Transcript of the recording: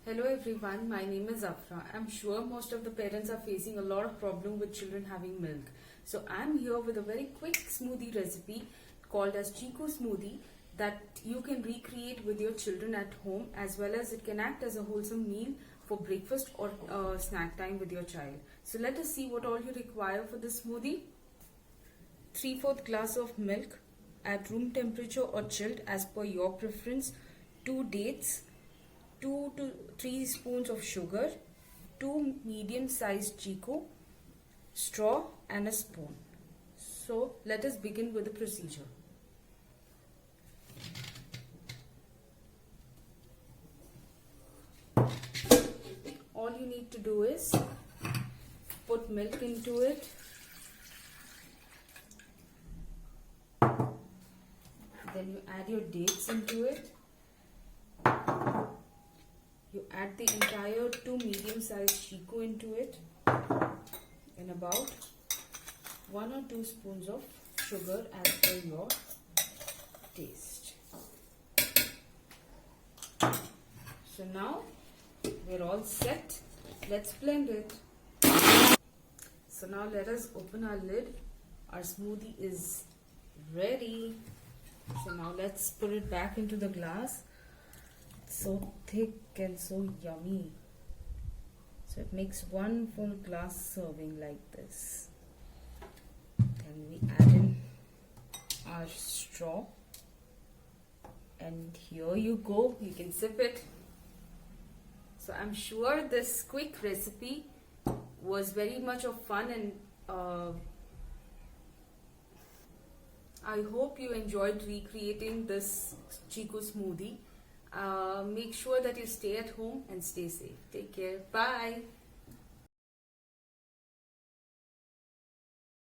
Hello everyone, my name is Afra. I'm sure most of the parents are facing a lot of problem with children having milk. So I'm here with a very quick smoothie recipe called as Chico smoothie that you can recreate with your children at home, as well as it can act as a wholesome meal for breakfast or snack time with your child. So let us see what all you require for this smoothie. 3/4 glass of milk at room temperature or chilled as per your preference, 2 dates, 2 to 3 spoons of sugar, 2 medium-sized Chico, straw and a spoon. So let us begin with the procedure. All you need to do is put milk into it, then you add your dates into it. You add the entire 2 medium-sized Chico into it and about 1 or 2 spoons of sugar as per your taste. So now we're all set. Let's blend it. So now let us open our lid. Our smoothie is ready. So now let's put it back into the glass. So thick and so yummy. So it makes one full glass serving like this. Then we add in our straw, and here you go, you can sip it. So I'm sure this quick recipe was very much of fun, and I hope you enjoyed recreating this Chico smoothie. Make sure that you stay at home and stay safe. Take care. Bye.